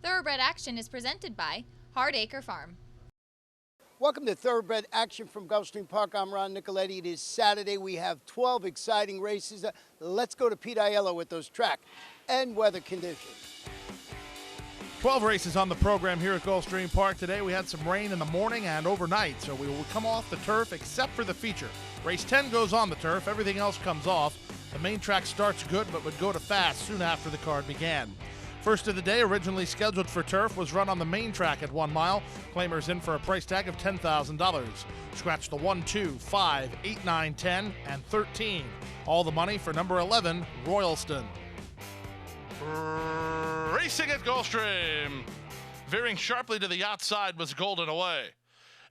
Thoroughbred Action is presented by Hardacre Farm. Welcome to Thoroughbred Action from Gulfstream Park. I'm Ron Nicoletti. It is Saturday. We have 12 exciting races. Let's go to Pete Aiello with those track and weather conditions. 12 races on the program here at Gulfstream Park today. We had some rain in the morning and overnight, so we will come off the turf except for the feature. Race 10 goes on the turf. Everything else comes off. The main track starts good, but would go to fast soon after the card began. First of the day, originally scheduled for turf, was run on the main track at 1 mile. Claimers in for a price tag of $10,000. Scratch the 1, 2, 5, 8, 9, 10, and 13. All the money for number 11, Royalston. Racing at Gulfstream. Veering sharply to the outside was Golden Away.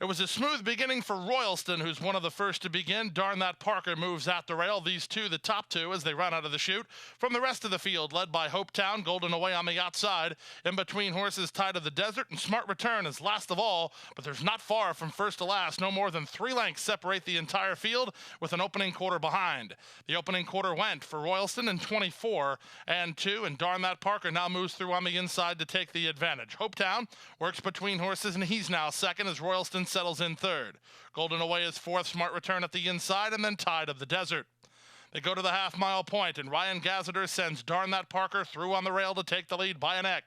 It was a smooth beginning for Royalston, who's one of the first to begin. Darn That Parker moves at the rail. These two, the top two, as they run out of the chute. From the rest of the field, led by Hopetown, Golden Away on the outside. In between horses, Tide of the Desert, and Smart Return is last of all. But there's not far from first to last. No more than 3 lengths separate the entire field, with an opening quarter behind. The opening quarter went for Royalston in 24 and 2, and Darn That Parker now moves through on the inside to take the advantage. Hopetown works between horses, and he's now second as Royalston settles in third. Golden Away is fourth, Smart Return at the inside, and then Tide of the Desert. They go to the half-mile point, and Ryan Gazziter sends Darn That Parker through on the rail to take the lead by a neck.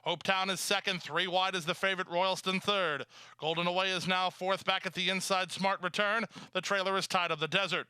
Hopetown is second, 3 wide is the favorite, Royalston third. Golden Away is now fourth, back at the inside, Smart Return. The trailer is Tide of the Desert.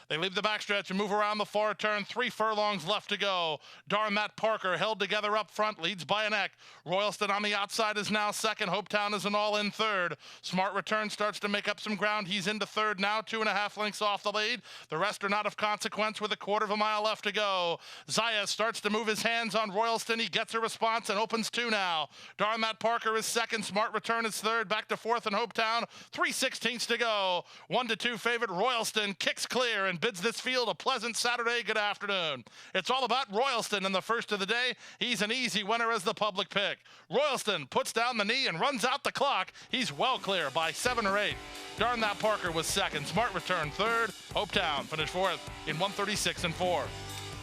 They leave the backstretch and move around the far turn. 3 furlongs left to go. Darn That Parker held together up front, leads by a neck. Royalston on the outside is now second. Hopetown is an all-in third. Smart Return starts to make up some ground. He's into third now, 2.5 lengths off the lead. The rest are not of consequence with a 1/4 mile left to go. Zayas starts to move his hands on Royalston. He gets a response and opens 2 now. Darn That Parker is second. Smart Return is third. Back to fourth and Hopetown. 3/16 to go. 1-2 favorite Royalston kicks clear and bids this field a pleasant Saturday good afternoon. It's all about Royalston in the first of the day. He's an easy winner as the public pick. Royalston puts down the knee and runs out the clock. He's well clear by 7 or 8. Darn That Parker was second. Smart Return third. Hopetown finished fourth in 1:36 and 4.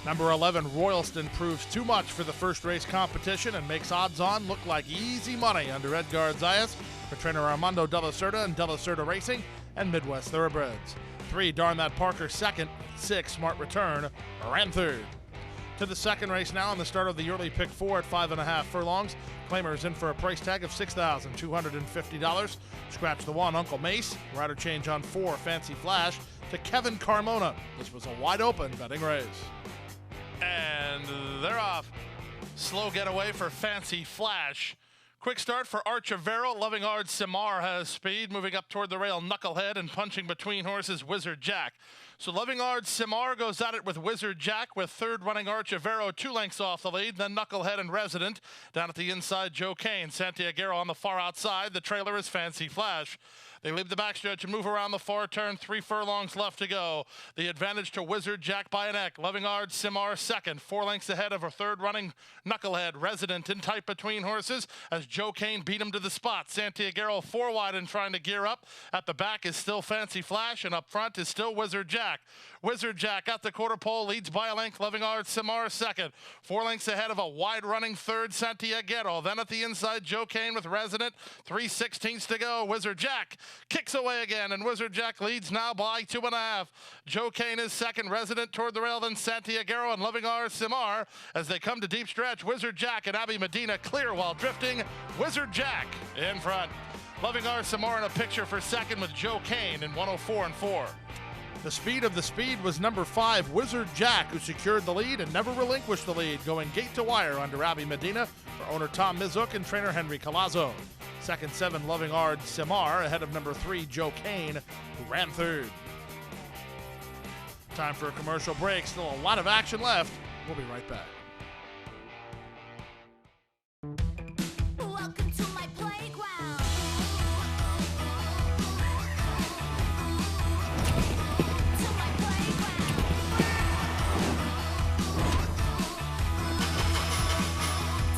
Number 11, Royalston, proves too much for the first race competition and makes odds-on look like easy money under Edgar Zayas for trainer Armando De La Cerda and De La Cerda Racing and Midwest Thoroughbreds. 3, Darn That Parker second. 6, Smart Return ran third. To the second race now, on the start of the early pick 4 at 5.5 furlongs. Claimers in for a price tag of $6,250. Scratch the 1, Uncle Mace. Rider change on 4, Fancy Flash, to Kevin Carmona. This was a wide open betting race. And they're off. Slow getaway for Fancy Flash. Quick start for Archivero. Loving Ard Simar has speed, moving up toward the rail, Knucklehead, and punching between horses, Wizard Jack. So Loving Ard Simar goes at it with Wizard Jack, with third running Archivero 2 lengths off the lead, then Knucklehead and Resident. Down at the inside, Joe Kane. Santiago on the far outside. The trailer is Fancy Flash. They leave the backstretch and move around the far turn. 3 furlongs left to go. The advantage to Wizard Jack by a neck. Loving Ard Simar second, 4 lengths ahead of her third running Knucklehead. Resident in tight between horses as Joe Kane beat him to the spot. Santiago 4 wide and trying to gear up. At the back is still Fancy Flash, and up front is still Wizard Jack. Wizard Jack at the quarter pole leads by a length. Loving Ard Simar second, 4 lengths ahead of a wide running third Santiago. Then at the inside, Joe Kane with Resident. 3/16 to go. Wizard Jack kicks away again, and Wizard Jack leads now by 2.5. Joe Kane is second, Resident toward the rail, then Santiago and Loving Ard Simar. As they come to deep stretch, Wizard Jack and Abby Medina clear while drifting. Wizard Jack in front. Loving Ard Simar in a picture for second with Joe Kane in 1:04 and 4. The speed of the speed was number 5, Wizard Jack, who secured the lead and never relinquished the lead, going gate to wire under Abby Medina for owner Tom Mizuk and trainer Henry Colazzo. Second 7, Loving Ard Simar, ahead of number 3, Joe Kane, who ran third. Time for a commercial break. Still a lot of action left. We'll be right back. Welcome to my playground. To my playground.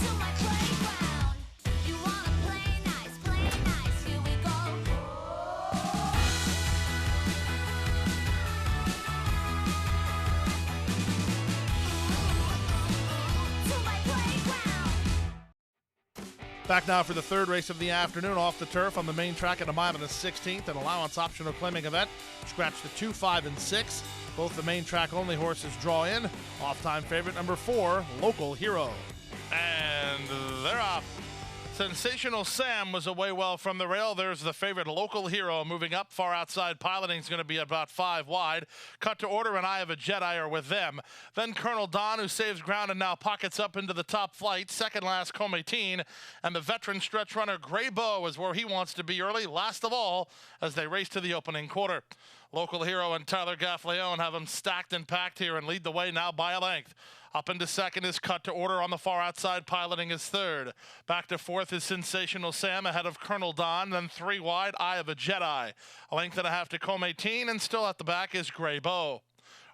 To my playground. You wanna play nice, here we go. Back now for the third race of the afternoon off the turf on the main track at a mile and a 16th, an allowance optional claiming event. Scratch the 2, 5, and 6. Both the main track only horses draw in. Off-time favorite number 4, Local Hero. And they're off. Sensational Sam was away well from the rail. There's the favorite Local Hero moving up far outside. Piloting is going to be about 5 wide. Cut to Order and Eye of a Jedi are with them. Then Colonel Don, who saves ground and now pockets up into the top flight. Second last, Cometeen. And the veteran stretch runner Grey Bow is where he wants to be early. Last of all, as they race to the opening quarter. Local Hero and Tyler Gaffleone have them stacked and packed here and lead the way now by a length. Up into second is Cut to Order on the far outside. Piloting is third. Back to fourth is Sensational Sam ahead of Colonel Don. Then 3 wide, Eye of a Jedi. A length and a half to Cometeen, and still at the back is Grey Bow.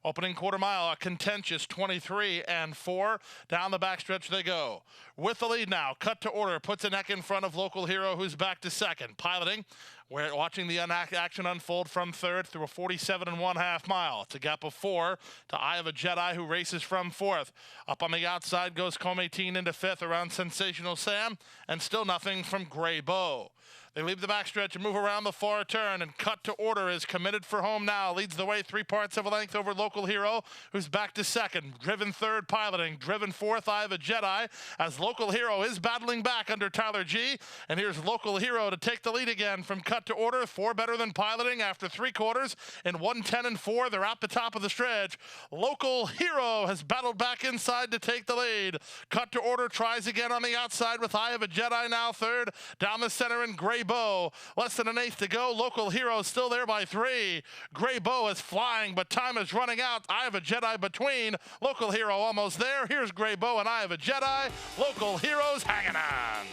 Opening quarter mile, a contentious 23 and 4. Down the backstretch they go. With the lead now, Cut to Order puts a neck in front of Local Hero, who's back to second. Piloting, we're watching the action unfold from third through a 47.5 mile. It's a gap of 4 to Eye of a Jedi, who races from fourth. Up on the outside goes Cometeen into fifth around Sensational Sam, and still nothing from Grey Bow. They leave the backstretch and move around the far turn, and Cut to Order is committed for home now. Leads the way 3 parts of a length over Local Hero, who's back to second. Driven third, Piloting. Driven fourth, Eye of a Jedi, as Local Hero is battling back under Tyler G. And here's Local Hero to take the lead again from Cut to Order. 4 better than Piloting after 3 quarters. In 1:10 and 4, they're at the top of the stretch. Local Hero has battled back inside to take the lead. Cut to Order tries again on the outside with Eye of a Jedi now third. Down the center and Grey Bow. Less than an eighth to go. Local Hero still there by 3. Grey Bow is flying, but time is running out. Eye of a Jedi between. Local Hero almost there. Here's Grey Bow and Eye of a Jedi. Local Hero's hanging on.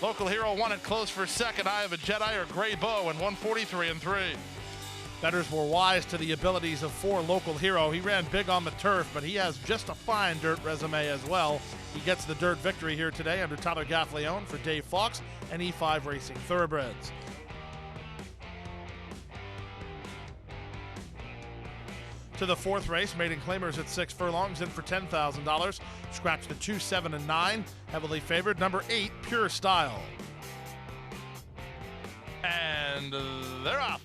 Local Hero won it close for second. Eye of a Jedi or Grey Bow in 1:43 and 3. Bettors were wise to the abilities of 4 Local Hero. He ran big on the turf, but he has just a fine dirt resume as well. He gets the dirt victory here today under Tyler Gaffleone for Dave Fox and E5 Racing Thoroughbreds. To the fourth race, maiden claimers at 6 furlongs in for $10,000. Scratch the 2, 7, and 9. Heavily favored, number 8, Pure Style. And they're off.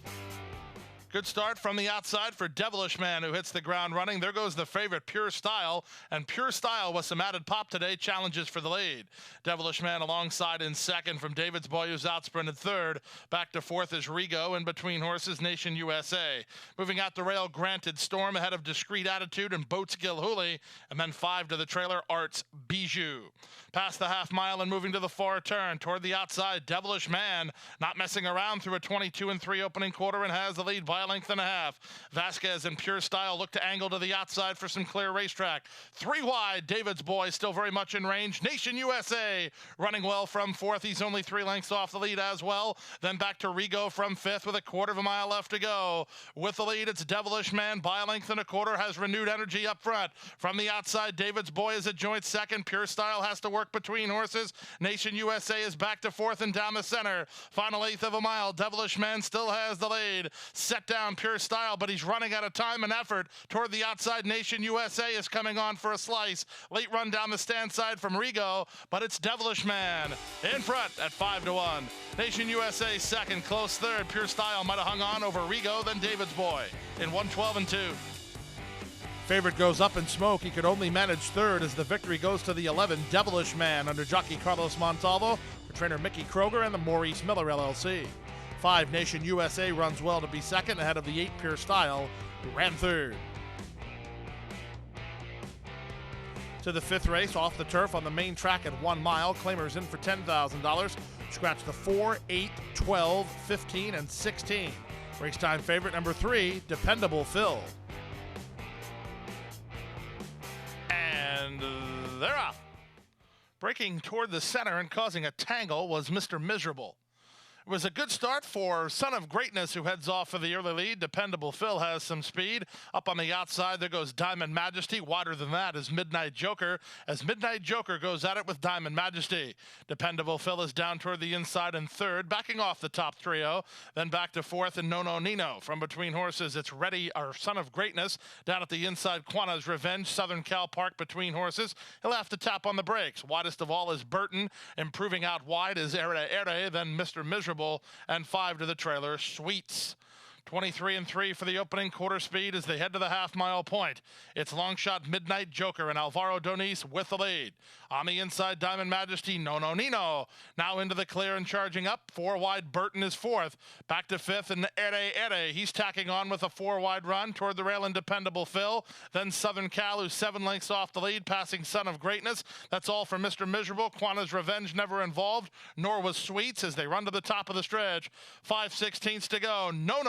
Good start from the outside for Devilish Man, who hits the ground running. There goes the favorite, Pure Style. And Pure Style, with some added pop today, challenges for the lead. Devilish Man alongside in second from David's Boy, who's outsprinted third. Back to fourth is Rigo. In between horses, Nation USA. Moving out the rail, Granted Storm ahead of Discreet Attitude and Boats Gilhooly. And then 5 to the trailer, Arts Bijou. Past the half mile and moving to the far turn. Toward the outside, Devilish Man not messing around through a 22 and 3 opening quarter and has the lead by a length and a half. Vasquez and Pure Style look to angle to the outside for some clear racetrack. 3 wide, David's Boy still very much in range. Nation USA running well from fourth. He's only 3 lengths off the lead as well. Then back to Rigo from fifth with a quarter of a mile left to go. With the lead, it's Devilish Man by a length and a quarter, has renewed energy up front. From the outside, David's Boy is a joint second. Pure Style has to work between horses. Nation USA is back to fourth and down the center. Final eighth of a mile. Devilish Man still has the lead. Set down Pure Style, but he's running out of time and effort. Toward the outside, Nation USA is coming on for a slice. Late run down the stand side from Rigo, but it's Devilish Man in front at 5-1. Nation USA second, close third. Pure Style might have hung on over Rigo, then David's Boy in 1:12 and 2. Favorite goes up in smoke. He could only manage third as the victory goes to the 11, Devilish Man, under jockey Carlos Montalvo, for trainer Mickey Kroger and the Maurice Miller LLC. 5 Nation USA runs well to be second, ahead of the 8 Pure Style, who ran third. To the fifth race, off the turf on the main track at 1 mile. Claimers in for $10,000. Scratch the 4, 8, 12, 15, and 16. Race time favorite number 3, Dependable Phil. And they're off. Breaking toward the center and causing a tangle was Mr. Miserable. It was a good start for Son of Greatness, who heads off for the early lead. Dependable Phil has some speed. Up on the outside, there goes Diamond Majesty. Wider than that is Midnight Joker, as Midnight Joker goes at it with Diamond Majesty. Dependable Phil is down toward the inside in third, backing off the top trio. Then back to fourth and No No Nino. From between horses, it's Ready, or Son of Greatness. Down at the inside, Quana's Revenge. Southern Cal Park between horses. He'll have to tap on the brakes. Widest of all is Burton. Improving out wide is Ere, then Mr. Miserable, and 5 to the trailer, Sweets. 23-3 for the opening quarter speed as they head to the half-mile point. It's long shot Midnight Joker and Alvaro Doniz with the lead. On the inside, Diamond Majesty, No No Nino. Now into the clear and charging up. 4 wide, Burton is fourth. Back to fifth, and Ere. He's tacking on with a 4 wide run toward the rail and Dependable Phil. Then Southern Cal, who's 7 lengths off the lead, passing Son of Greatness. That's all for Mr. Miserable. Quana's Revenge never involved, nor was Sweets, as they run to the top of the stretch. 5/16 to go. No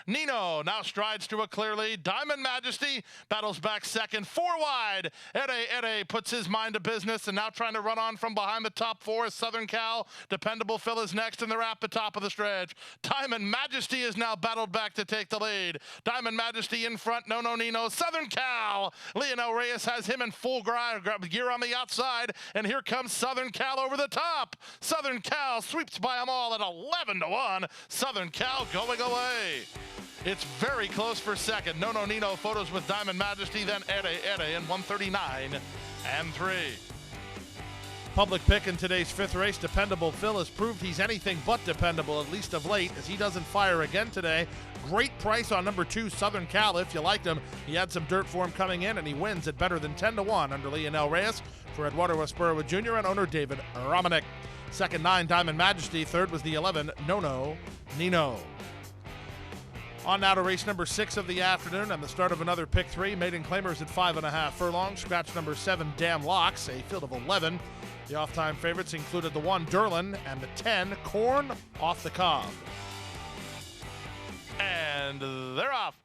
Nino now strides to a clear lead. Diamond Majesty battles back second. 4 wide. Ere puts his mind to business and now trying to run on from behind the top 4 is Southern Cal. Dependable Phil is next, and they're at the top of the stretch. Diamond Majesty is now battled back to take the lead. Diamond Majesty in front. No Nino. Southern Cal. Leonel Reyes has him in full gear on the outside, and here comes Southern Cal over the top. Southern Cal sweeps by them all at 11-1. Southern Cal going away. It's very close for second. No Nino photos with Diamond Majesty, then Ere in 139-3. Public pick in today's 5th race, Dependable Phil has proved he's anything but dependable, at least of late, as he doesn't fire again today. Great price on number 2, Southern Cal, if you liked him. He had some dirt for him coming in, and he wins at better than 10-1 under Leonel Reyes. For Eduardo Esparra Jr. and owner David Romanek. Second, 9, Diamond Majesty. Third was the 11, No Nino. On now to race number 6 of the afternoon and the start of another pick 3. Maiden claimers at 5.5 furlongs. Scratch number 7, Damn Locks, a field of 11. The off-time favorites included the 1, Derlin, and the 10, Corn Off the Cob. And they're off.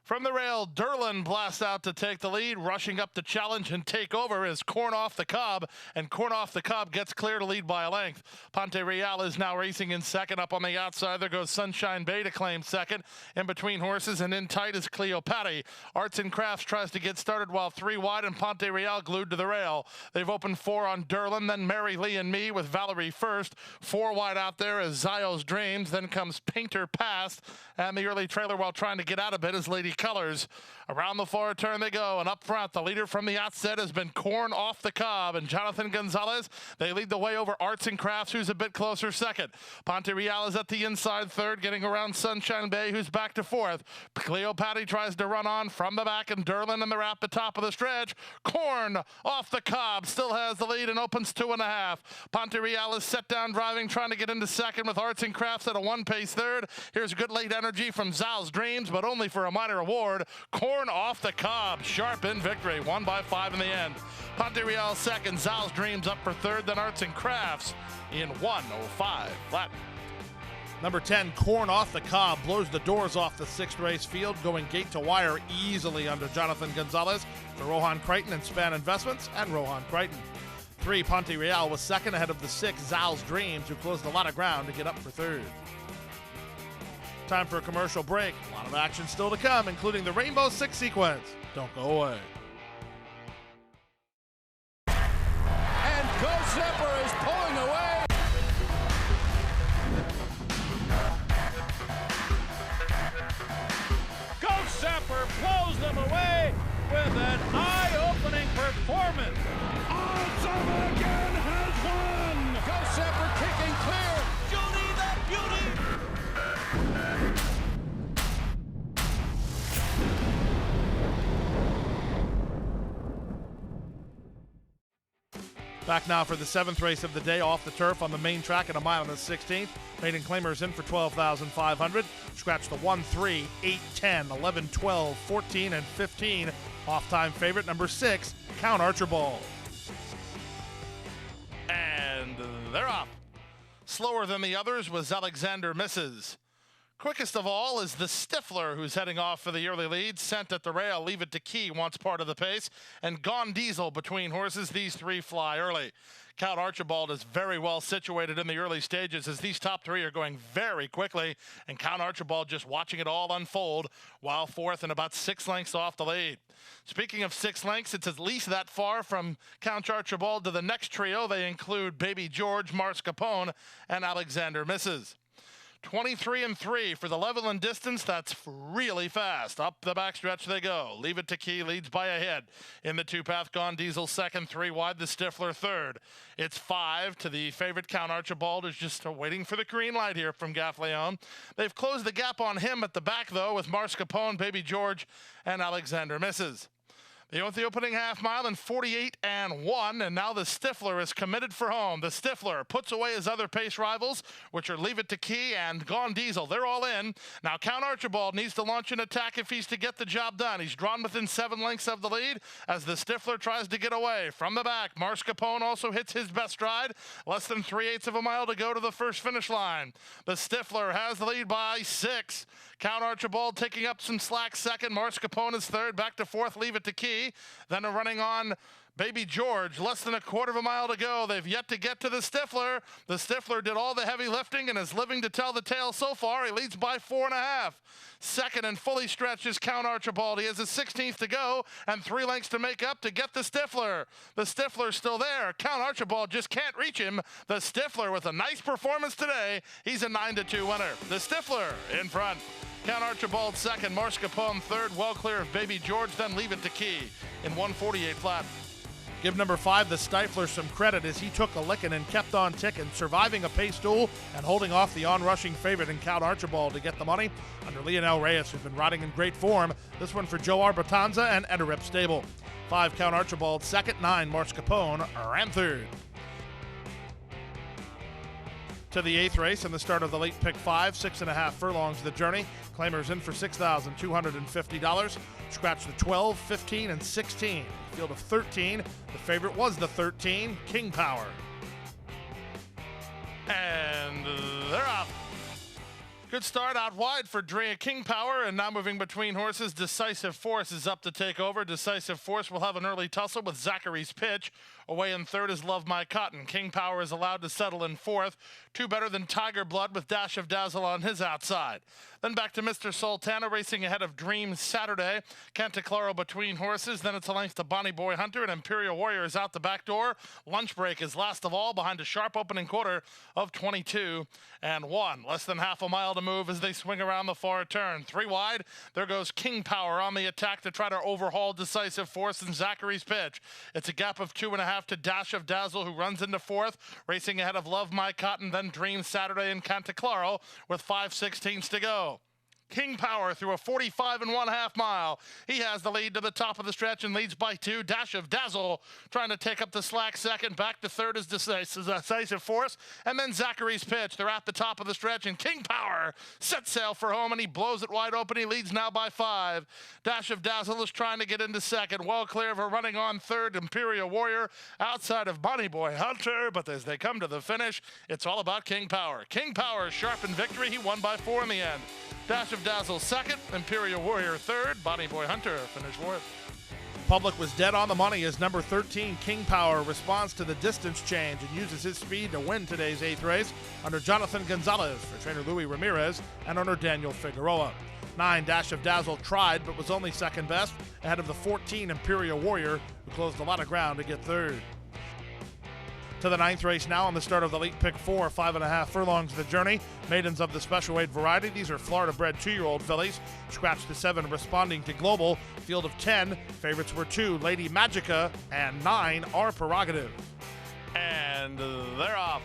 From the rail, Derlin blasts out to take the lead. Rushing up to challenge and take over is Corn Off the Cob, and Corn Off the Cob gets clear to lead by a length. Ponte Real is now racing in second. Up on the outside, there goes Sunshine Bay to claim second. In between horses and in tight is Cleopatra. Arts and Crafts tries to get started while 3 wide, and Ponte Real glued to the rail. They've opened 4 on Derlin, then Mary Lee and Me with Valerie first. 4 wide out there is Zio's Dreams. Then comes Painter Past, and the early trailer while trying to get out a bit is Lady Colors. Around the far turn they go, and up front, the leader from the outset has been Corn Off the Cob, and Jonathan Gonzalez. They lead the way over Arts and Crafts, who's a bit closer second. Ponte Real is at the inside third, getting around Sunshine Bay, who's back to fourth. Cleopatra tries to run on from the back, and Derlin, and they're at the top of the stretch. Corn Off the Cob still has the lead and opens 2.5. Ponte Real is set down driving, trying to get into second with Arts and Crafts at a 1-pace third. Here's good late energy from Zal's Dreams, but only for a minor award. Corn Off the Cob, sharp in victory, 1 by 5 in the end. Ponte Real second, Zal's Dreams up for third, then Arts and Crafts in 1:05 flat. Number 10, Corn Off the Cob, blows the doors off the 6th race field, going gate to wire easily under Jonathan Gonzalez for Rohan Crichton and Span Investments and Rohan Crichton. 3, Ponte Real was second ahead of the 6, Zal's Dreams, who closed a lot of ground to get up for third. Time for a commercial break. A lot of action still to come, including the Rainbow Six sequence. Don't go away. And Ghost Zipper is pulling away. Ghost Zipper blows them away with an eye-opening performance. Awesome again has won. Ghost Zipper kicking clear. Judy the Beauty. Back now for the 7th race of the day, off the turf on the main track at a mile and a 16th. Maiden claimers in for 12,500. Scratch the 1, 3, 8, 10, 11, 12, 14, and 15. Off-time favorite number 6, Count Archibald. And they're off. Slower than the others was Alexander Misses. Quickest of all is the Stifler, who's heading off for the early lead. Sent at the rail, Leave It to Key wants part of the pace. And Gone Diesel between horses. These 3 fly early. Count Archibald is very well situated in the early stages as these top three are going very quickly, and Count Archibald just watching it all unfold while fourth and about 6 lengths off the lead. Speaking of 6 lengths, it's at least that far from Count Archibald to the next trio. They include Baby George, Mars Capone, and Alexander Misses. 23-3 for the level and distance. That's really fast. Up the backstretch they go. Leave It to Key leads by a head. In the two-path, Gone Diesel second, 3 wide, the Stifler third. It's 5 to the favorite Count Archibald, who's just waiting for the green light here from Gaffleon. They've closed the gap on him at the back, though, with Mars Capone, Baby George, and Alexander Misses. They went the opening half mile in 48-1, and now the Stifler is committed for home. The Stifler puts away his other pace rivals, which are Leave It to Key and Gone Diesel. They're all in. Now Count Archibald needs to launch an attack if he's to get the job done. He's drawn within 7 lengths of the lead as the Stifler tries to get away. From the back, Mars Capone also hits his best stride. Less than 3/8 of a mile to go to the first finish line. The Stifler has the lead by 6. Count Archibald taking up some slack second. Mars Capone is third. Back to fourth, Leave It to Key. Then running on Baby George, less than 1/4 of a mile to go. They've yet to get to the Stifler. The Stifler did all the heavy lifting and is living to tell the tale so far. He leads by 4.5. Second and fully stretched is Count Archibald. He has a 16th to go and 3 lengths to make up to get the Stifler. The Stifler's still there. Count Archibald just can't reach him. The Stifler with a nice performance today. He's a 9-2 winner. The Stifler in front. Count Archibald second, Mars Capone third, well clear of Baby George, then Leave It to Key in 148 flat. Give number 5, the Stifler, some credit as he took a licking and kept on ticking, surviving a pace duel and holding off the onrushing favorite in Count Archibald to get the money under Lionel Reyes, who's been riding in great form. This one for Joe Arbatanza and Edarip Stable. 5, Count Archibald second, 9, Mars Capone ran third. To the 8th race and the start of the late pick 5, 6.5 furlongs the journey. Claimers in for $6,250. Scratch the 12, 15, and 16. Field of 13. The favorite was the 13, King Power. And they're off. Good start out wide for Drea King Power, and now moving between horses. Decisive Force is up to take over. Decisive Force will have an early tussle with Zachary's Pitch. Away in third is Love My Cotton. King Power is allowed to settle in fourth. 2 better than Tiger Blood with Dash of Dazzle on his outside. Then back to Mr. Sultana racing ahead of Dream Saturday. Cantaclaro between horses. Then it's a length to Bonnie Boy Hunter, and Imperial Warrior is out the back door. Lunch Break is last of all behind a sharp opening quarter of 22-1. Less than half a mile to move as they swing around the far turn. 3 wide. There goes King Power on the attack to try to overhaul Decisive Force and Zachary's Pitch. It's a gap of 2.5 to Dash of Dazzle, who runs into fourth, racing ahead of Love My Cotton, then Dream Saturday and Cantaclaro with 5/16 to go. King Power through a 45.5 mile. He has the lead to the top of the stretch and leads by 2. Dash of Dazzle trying to take up the slack second. Back to third is Decisive Force. And then Zachary's Pitch. They're at the top of the stretch, and King Power sets sail for home, and he blows it wide open. He leads now by 5. Dash of Dazzle is trying to get into second. Well clear of her running on third, Imperial Warrior outside of Bonnie Boy Hunter. But as they come to the finish, it's all about King Power. King Power sharp in victory. He won by 4 in the end. Dash of Dazzle second, Imperial Warrior third, Bonnie Boy Hunter finished fourth. Public was dead on the money as number 13, King Power, responds to the distance change and uses his speed to win today's 8th race under Jonathan Gonzalez for trainer Louis Ramirez and under Daniel Figueroa. 9, Dash of Dazzle tried but was only second best ahead of the 14, Imperial Warrior, who closed a lot of ground to get third. To the 9th race now on the start of the late pick 4, 5.5 furlongs the journey. Maidens of the special weight variety. These are Florida-bred 2-year-old fillies. Scratch the 7, responding to Global. Field of 10. Favorites were 2, Lady Magica, and 9, Our Prerogative. And they're off.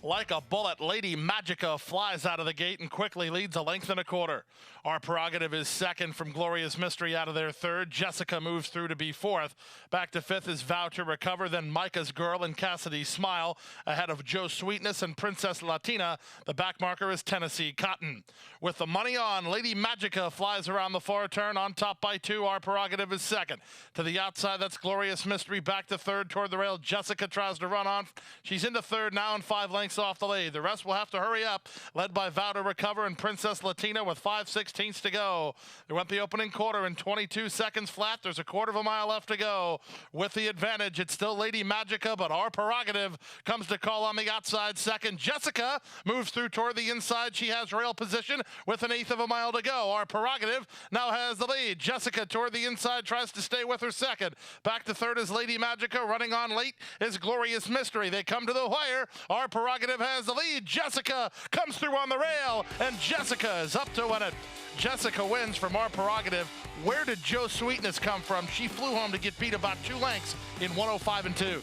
Like a bullet, Lady Magica flies out of the gate and quickly leads a length and a quarter. Our Prerogative is second from Glorious Mystery out of their third. Jessica moves through to be fourth. Back to fifth is Vow to Recover, then Micah's Girl and Cassidy's Smile. Ahead of Joe Sweetness and Princess Latina, the back marker is Tennessee Cotton. With the money on, Lady Magica flies around the far turn on top by 2. Our Prerogative is second. To the outside, that's Glorious Mystery back to third toward the rail. Jessica tries to run on. She's into third now and 5 lengths lengths off the lead. The rest will have to hurry up, led by Vow to Recover and Princess Latina with 5/16 to go. They went the opening quarter in 22 seconds flat. There's a quarter of a mile left to go. With the advantage, it's still Lady Magica, but Our Prerogative comes to call on the outside second. Jessica moves through toward the inside. She has rail position with an eighth of a mile to go. Our Prerogative now has the lead. Jessica toward the inside tries to stay with her second. Back to third is Lady Magica. Running on late is Glorious Mystery. They come to the wire. Our Prerogative has the lead. Jessica comes through on the rail, and Jessica is up to win it. Jessica wins from Our Prerogative. Where did Joe Sweetness come from? She flew home to get beat about 2 lengths in 105 and 2.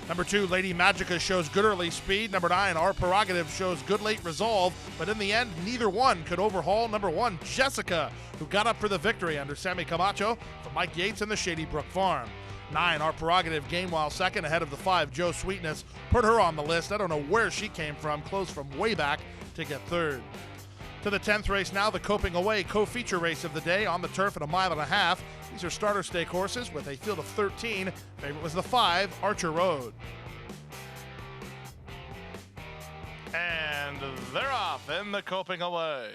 Number 2, Lady Magica shows good early speed. Number 9, Our Prerogative shows good late resolve. But in the end, neither one could overhaul number 1, Jessica, who got up for the victory under Sammy Camacho from Mike Yates and the Shady Brook Farm. 9, Our Prerogative gained while second ahead of the 5, Joe Sweetness. Put her on the list. I don't know where she came from, close from way back to get third. To the 10th race now, the Coping Away co-feature race of the day on the turf at 1.5 miles. These are starter stake horses with a field of 13. Favorite was the 5, Archer Road. And they're off in the Coping Away.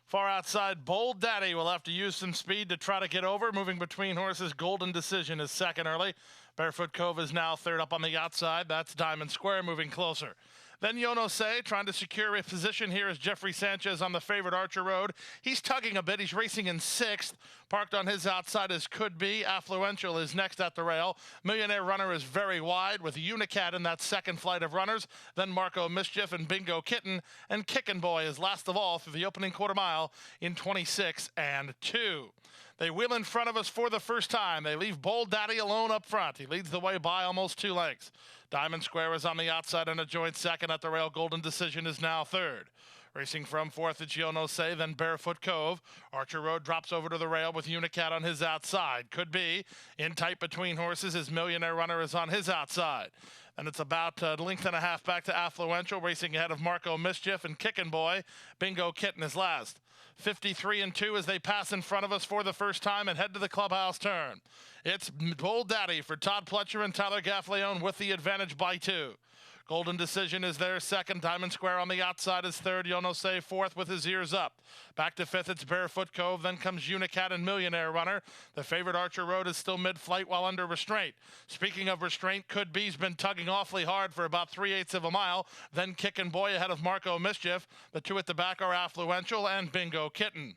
Far outside, Bold Daddy will have to use some speed to try to get over. Moving between horses, Golden Decision is second early. Barefoot Cove is now third up on the outside. That's Diamond Square moving closer. Then Yono Say trying to secure a position here is Jeffrey Sanchez on the favorite Archer Road. He's tugging a bit. He's racing in 6th. Parked on his outside is Could Be. Affluential is next at the rail. Millionaire Runner is very wide with Unicat in that second flight of runners. Then Marco Mischief and Bingo Kitten. And Kickin' Boy is last of all through the opening quarter mile in 26 and 2. They wheel in front of us for the first time. They leave Bold Daddy alone up front. He leads the way by almost 2 lengths. Diamond Square is on the outside and a joint second at the rail. Golden Decision is now third. Racing from fourth, it's Yono Say, then Barefoot Cove. Archer Road drops over to the rail with Unicat on his outside. Could Be. In tight between horses, his Millionaire Runner is on his outside. And it's about a length and a half back to Affluential, racing ahead of Marco Mischief and Kickin' Boy. Bingo Kitten is last. 53 and 2 as they pass in front of us for the first time and head to the clubhouse turn. It's Bold Daddy for Todd Pletcher and Tyler Gaffleone with the advantage by 2. Golden Decision is there second. Diamond Square on the outside is third. Yono Say fourth with his ears up. Back to fifth, it's Barefoot Cove. Then comes Unicat and Millionaire Runner. The favorite Archer Road is still mid-flight while under restraint. Speaking of restraint, Could Be's been tugging awfully hard for about 3/8 of a mile. Then Kickin' Boy ahead of Marco Mischief. The 2 at the back are Affluential and Bingo Kitten.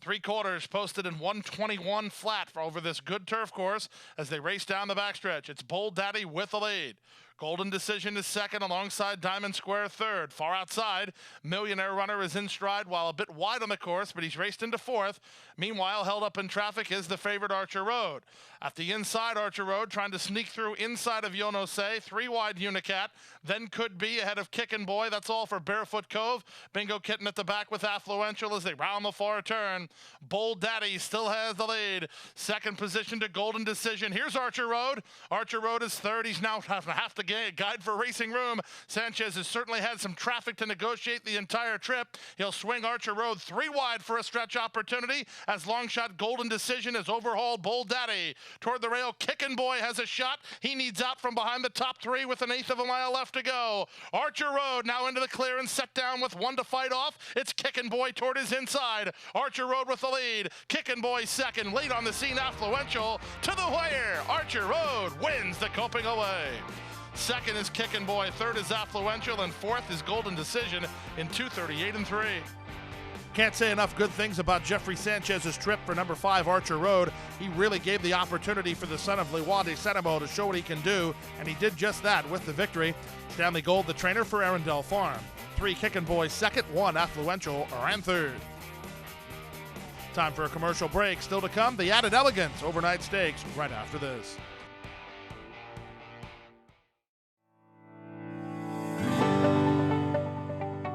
3/4 posted in 121 flat for over this good turf course as they race down the backstretch. It's Bold Daddy with the lead. Golden Decision is second alongside Diamond Square third. Far outside, Millionaire Runner is in stride while a bit wide on the course, but he's raced into fourth. Meanwhile, held up in traffic is the favorite Archer Road. At the inside, Archer Road trying to sneak through inside of Yono Say. 3 wide Unicat, then Could Be ahead of Kickin' Boy. That's all for Barefoot Cove. Bingo Kitten at the back with Affluential as they round the far turn. Bold Daddy still has the lead. Second position to Golden Decision. Here's Archer Road. Archer Road is third. He's now half the guide for Racing Room. Sanchez has certainly had some traffic to negotiate the entire trip. He'll swing Archer Road 3 wide for a stretch opportunity as long shot Golden Decision has overhauled Bold Daddy. Toward the rail, Kickin' Boy has a shot. He needs out from behind the top 3 with 1/8 of a mile left to go. Archer Road now into the clearance, set down with 1 to fight off. It's Kickin' Boy toward his inside. Archer Road with the lead. Kickin' Boy second. Late on the scene, Affluential to the wire. Archer Road wins the Coping Away. Second is Kickin' Boy, third is Affluential, and fourth is Golden Decision in 2:38 and 3. Can't say enough good things about Jeffrey Sanchez's trip for number 5, Archer Road. He really gave the opportunity for the son of Leroy de Sanamo to show what he can do, and he did just that with the victory. Stanley Gold, the trainer for Arundel Farm. 3, Kickin' Boy second, 1, Affluential, ran third. Time for a commercial break. Still to come, the Added Elegance overnight stakes right after this.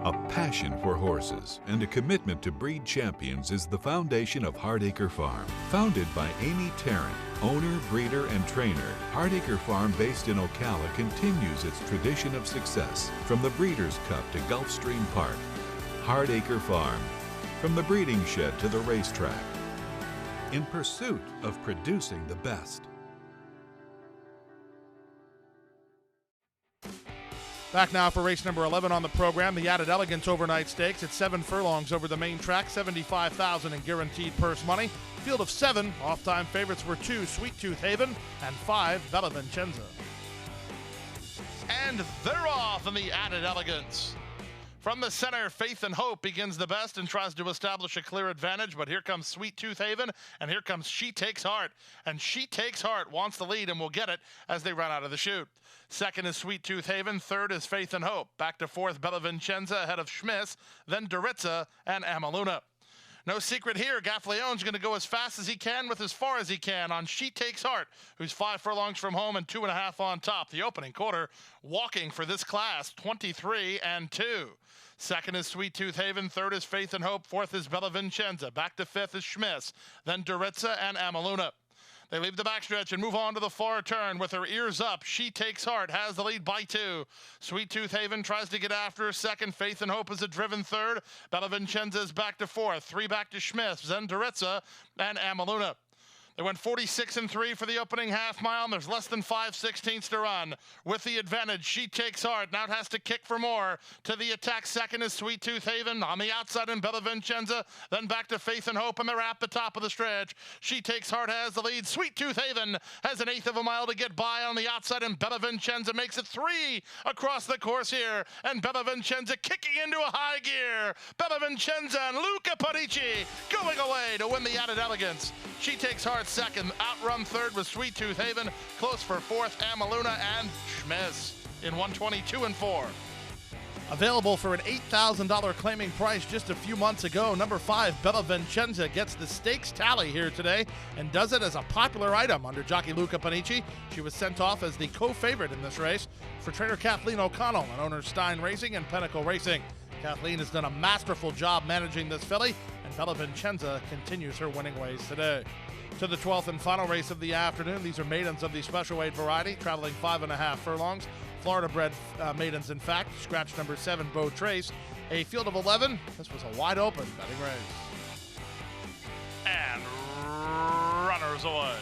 A passion for horses and a commitment to breed champions is the foundation of Hardacre Farm. Founded by Amy Tarrant, owner, breeder, and trainer, Hardacre Farm, based in Ocala, continues its tradition of success from the Breeders' Cup to Gulfstream Park. Hardacre Farm, from the breeding shed to the racetrack, in pursuit of producing the best. Back now for race number 11 on the program, the Added Elegance Overnight Stakes. It's 7 furlongs over the main track, $75,000 in guaranteed purse money. Field of 7, off-time favorites were 2, Sweet Tooth Haven, and 5, Bella Vincenza. And they're off in the Added Elegance. From the center, Faith and Hope begins the best and tries to establish a clear advantage, but here comes Sweet Tooth Haven, and here comes She Takes Heart. And She Takes Heart wants the lead and will get it as they run out of the chute. Second is Sweet Tooth Haven, third is Faith and Hope. Back to fourth, Bella Vincenza ahead of Schmiss, then Doritza and Amaluna. No secret here, Gaffleone's going to go as fast as he can with as far as he can on She Takes Heart, who's 5 furlongs from home and 2.5 on top. The opening quarter, walking for this class, 23 and 2. Second is Sweet Tooth Haven, third is Faith and Hope, fourth is Bella Vincenza. Back to fifth is Schmiss, then Doritza and Amaluna. They leave the backstretch and move on to the far turn with her ears up. She Takes Heart has the lead by 2. Sweet Tooth Haven tries to get after her second. Faith and Hope is a driven third. Bella Vincenza is back to fourth. 3 back to Schmidt, then Doritza and Amaluna. They went 46 and 3 for the opening half mile, and there's less than 5/16 to run. With the advantage, She Takes Heart. Now it has to kick for more. To the attack, second is Sweet Tooth Haven. On the outside in Bella Vincenza, then back to Faith and Hope, and they're at the top of the stretch. She Takes Heart has the lead. Sweet Tooth Haven has an eighth of a mile to get by on the outside, and Bella Vincenza makes it 3 across the course here. And Bella Vincenza kicking into a high gear. Bella Vincenza and Luca Parici going away to win the Added Elegance. She Takes Heart second, outrun third with Sweet Tooth Haven, close for fourth, Amaluna and Schmiss in 122 and 4. Available for an $8,000 claiming price just a few months ago, number 5, Bella Vincenza, gets the stakes tally here today and does it as a popular item under jockey Luca Panici. She was sent off as the co-favorite in this race for trainer Kathleen O'Connell and owner Stein Racing and Pinnacle Racing. Kathleen has done a masterful job managing this filly, and Bella Vincenza continues her winning ways today. To the 12th and final race of the afternoon, these are maidens of the special weight variety, traveling 5.5 furlongs. Florida-bred maidens, in fact. Scratch number 7, Beau Trace. A field of 11. This was a wide-open betting race. And runners away.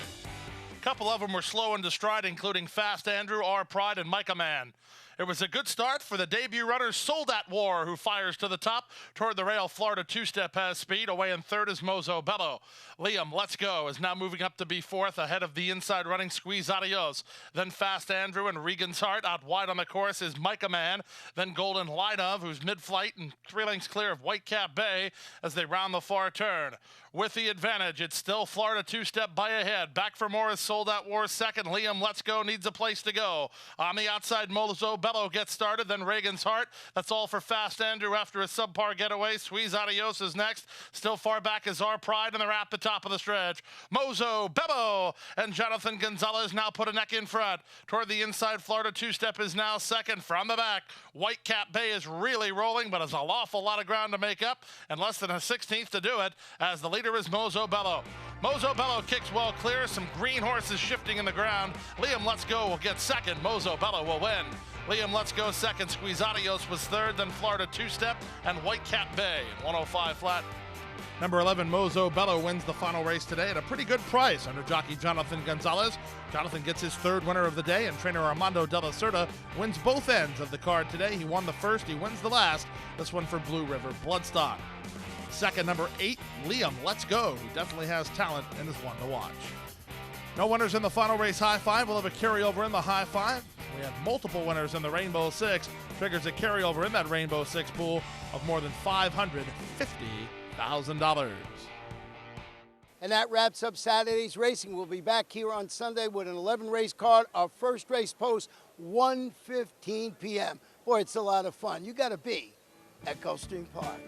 A couple of them were slow into stride, including Fast Andrew, R Pride, and Micah Man. It was a good start for the debut runner Soldat War, who fires to the top. Toward the rail, Florida Two-Step has speed. Away in third is Mozo Bello. Liam Let's Go is now moving up to be fourth, ahead of the inside running Squeeze Adios. Then Fast Andrew and Regan's Heart. Out wide on the course is Micah Man. Then Golden Light of, who's mid-flight and 3 lengths clear of Whitecap Bay as they round the far turn. With the advantage, it's still Florida Two-Step by ahead. Back for more is Sold Out War second. Liam Let's Go needs a place to go. On the outside, Mozo Bello gets started, then Reagan's Heart. That's all for Fast Andrew after a subpar getaway. Squeeze Adios is next. Still far back is Our Pride, and they're at the top of the stretch. Mozo Bello and Jonathan Gonzalez now put a neck in front. Toward the inside, Florida Two-Step is now second. From the back, Whitecap Bay is really rolling, but has an awful lot of ground to make up, and less than a 16th to do it, as the leader is Mozo Bello. Mozo Bello kicks well clear. Some green horses shifting in the ground. Liam Let's Go will get second. Mozo Bello will win. Liam Let's Go second. Squeeze Adios was third. Then Florida Two-Step and Whitecap Bay in 105 flat. Number 11, Mozo Bello, wins the final race today at a pretty good price under jockey Jonathan Gonzalez. Jonathan gets his 3rd winner of the day, and trainer Armando Della Cerda wins both ends of the card today. He won the first, he wins the last. This one for Blue River Bloodstock. Second, number 8, Liam Let's Go, who definitely has talent and is one to watch. No winners in the final race high five. We'll have a carryover in the high five. We have multiple winners in the Rainbow Six. Triggers a carryover in that Rainbow Six pool of more than $550,000. And that wraps up Saturday's racing. We'll be back here on Sunday with an 11-race card. Our first race post, 1:15 p.m. Boy, it's a lot of fun. You got to be at Gulfstream Park.